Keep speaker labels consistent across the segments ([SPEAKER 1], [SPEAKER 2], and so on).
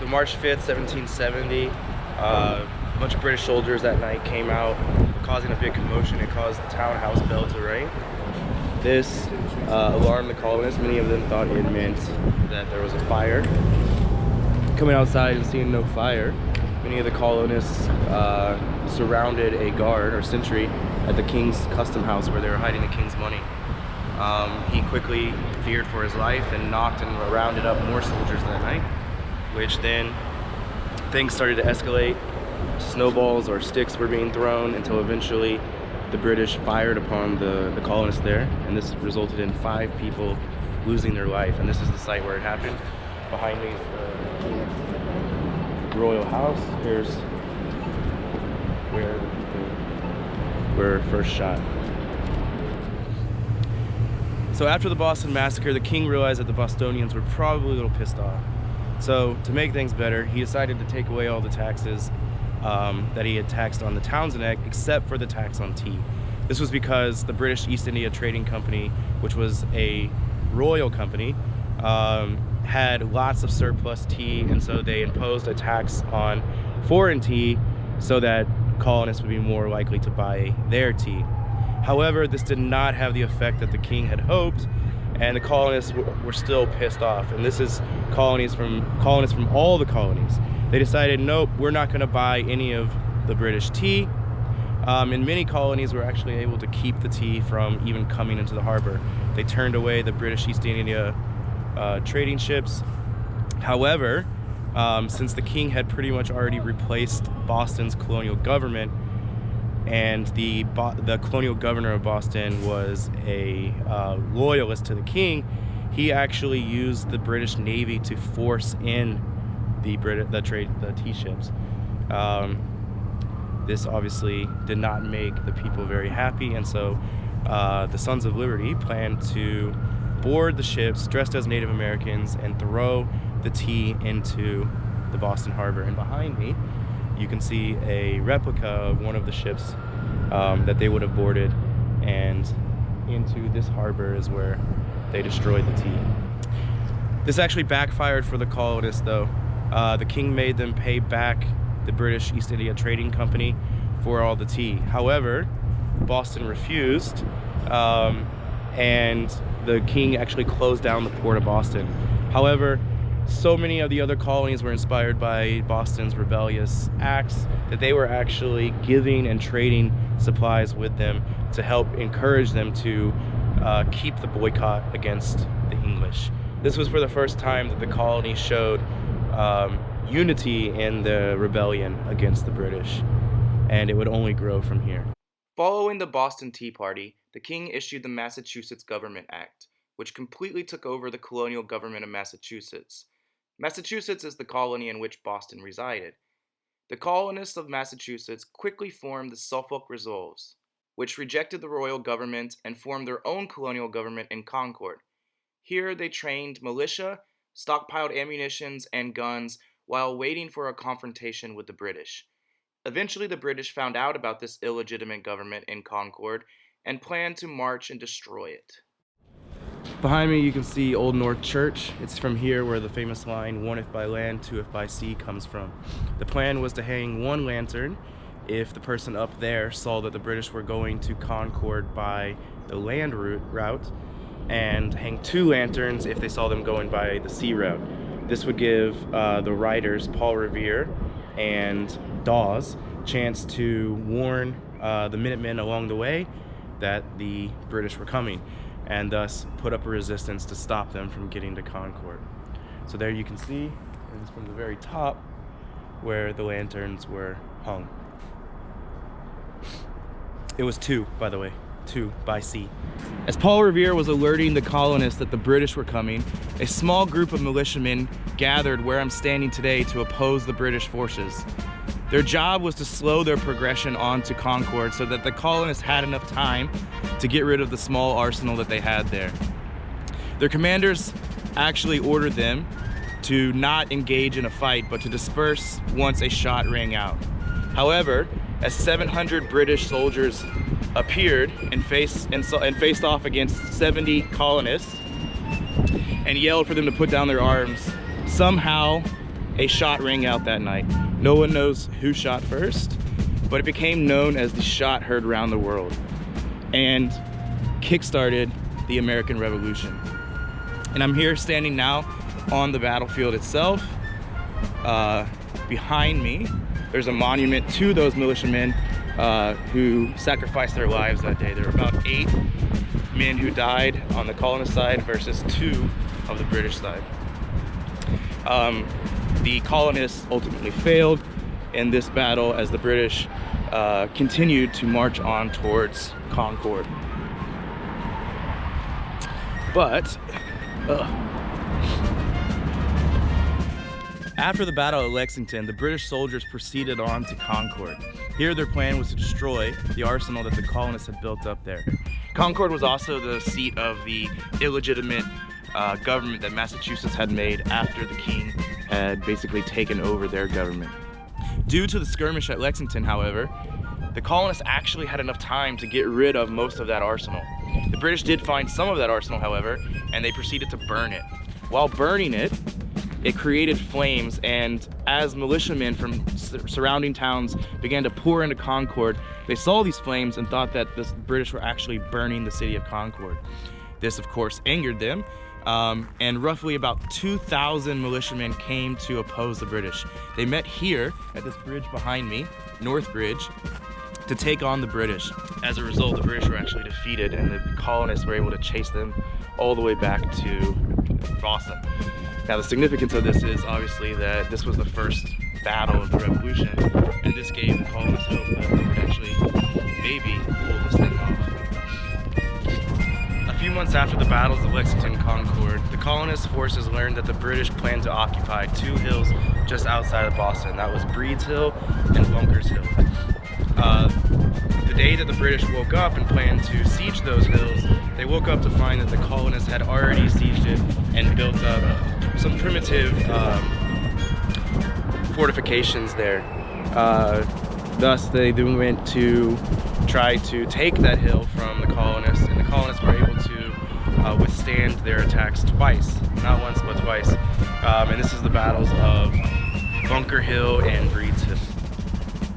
[SPEAKER 1] So March 5th, 1770, a bunch of British soldiers that night came out, causing a big commotion. It caused the townhouse bell to ring. This alarmed the colonists. Many of them thought it meant that there was a fire. Coming outside and seeing no fire, many of the colonists surrounded a guard or sentry at the king's custom house where they were hiding the king's money. He quickly feared for his life and knocked and rounded up more soldiers that night, which then things started to escalate. Snowballs or sticks were being thrown until eventually the British fired upon the colonists there, and this resulted in 5 people losing their life. And this is the site where it happened. Behind me is the royal house. Here's where the people were first shot. So after the Boston Massacre, the king realized that the Bostonians were probably a little pissed off. So to make things better, he decided to take away all the taxes that he had taxed on the Townsend Act, except for the tax on tea. This was because the British East India Trading Company, which was a royal company, had lots of surplus tea, and so they imposed a tax on foreign tea so that colonists would be more likely to buy their tea. However, this did not have the effect that the king had hoped, and the colonists were still pissed off. And this is colonists from all the colonies. They decided, nope, we're not going to buy any of the British tea. And many colonies were actually able to keep the tea from even coming into the harbor. They turned away the British East India trading ships. However, since the king had pretty much already replaced Boston's colonial government, and the colonial governor of Boston was a loyalist to the king, he actually used the British Navy to force in the tea ships. This obviously did not make the people very happy, and so the Sons of Liberty planned to board the ships dressed as Native Americans and throw the tea into the Boston harbor. And behind me, you can see a replica of one of the ships that they would have boarded, and into this harbor is where they destroyed the tea. This actually backfired for the colonists, though. The king made them pay back the British East India Trading Company for all the tea. However, Boston refused, and the king actually closed down the port of Boston. However, so many of the other colonies were inspired by Boston's rebellious acts that they were actually giving and trading supplies with them to help encourage them to keep the boycott against the English. This was for the first time that the colony showed unity in the rebellion against the British, and it would only grow from here. Following the Boston Tea Party, the king issued the Massachusetts Government Act, which completely took over the colonial government of Massachusetts. Massachusetts is the colony in which Boston resided. The colonists of Massachusetts quickly formed the Suffolk Resolves, which rejected the royal government and formed their own colonial government in Concord. Here they trained militia, stockpiled ammunitions and guns while waiting for a confrontation with the British. Eventually, the British found out about this illegitimate government in Concord and planned to march and destroy it. Behind me you can see Old North Church. It's from here where the famous line, "One if by land, two if by sea," comes from. The plan was to hang one lantern if the person up there saw that the British were going to Concord by the land route, and hang 2 lanterns if they saw them going by the sea route. This would give the riders, Paul Revere and Dawes, chance to warn the Minutemen along the way that the British were coming, and thus put up a resistance to stop them from getting to Concord. So there you can see, it's from the very top where the lanterns were hung. It was 2, by the way, 2 by sea. As Paul Revere was alerting the colonists that the British were coming, a small group of militiamen gathered where I'm standing today to oppose the British forces. Their job was to slow their progression onto Concord so that the colonists had enough time to get rid of the small arsenal that they had there. Their commanders actually ordered them to not engage in a fight, but to disperse once a shot rang out. However, as 700 British soldiers appeared and faced off against 70 colonists and yelled for them to put down their arms, somehow a shot rang out that night. No one knows who shot first, but it became known as the shot heard around the world and kickstarted the American Revolution. And I'm here standing now on the battlefield itself. Behind me, there's a monument to those militiamen who sacrificed their lives that day. There were about 8 men who died on the colonist side versus 2 of the British side. The colonists ultimately failed in this battle as the British continued to march on towards Concord. But after the battle at Lexington, the British soldiers proceeded on to Concord. Here their plan was to destroy the arsenal that the colonists had built up there. Concord was also the seat of the illegitimate government that Massachusetts had made after the king had basically taken over their government. Due to the skirmish at Lexington, however, the colonists actually had enough time to get rid of most of that arsenal. The British did find some of that arsenal, however, and they proceeded to burn it. While burning it, it created flames, and as militiamen from surrounding towns began to pour into Concord, they saw these flames and thought that the British were actually burning the city of Concord. This, of course, angered them, and roughly about 2,000 militiamen came to oppose the British. They met here at this bridge behind me, North Bridge, to take on the British. As a result, the British were actually defeated, and the colonists were able to chase them all the way back to Boston. Now, the significance of this is obviously that this was the first battle of the Revolution, and this gave the colonists hope that they would actually maybe pull this thing off. A few months after the battles of Lexington and Concord, the colonist forces learned that the British planned to occupy 2 hills just outside of Boston. That was Breed's Hill and Bunker's Hill. The day that the British woke up and planned to siege those hills, they woke up to find that the colonists had already sieged it and built up some primitive fortifications there. Thus, they then went to try to take that hill from the colonists, and the colonists were able to withstand their attacks twice. Not once, but twice. And this is the battles of Bunker Hill and Breed's Hill.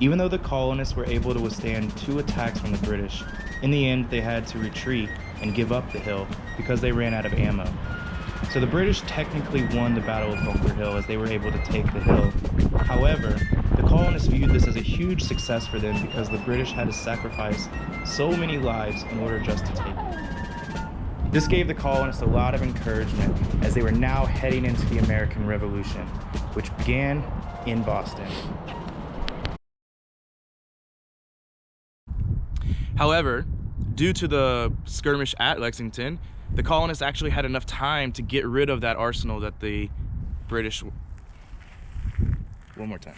[SPEAKER 1] Even though the colonists were able to withstand 2 attacks from the British, in the end they had to retreat and give up the hill because they ran out of ammo. So the British technically won the Battle of Bunker Hill as they were able to take the hill. However, the colonists viewed this as a huge success for them because the British had to sacrifice so many lives in order just to take it. This gave the colonists a lot of encouragement as they were now heading into the American Revolution, which began in Boston. However, due to the skirmish at Lexington, the colonists actually had enough time to get rid of that arsenal that the British... One more time.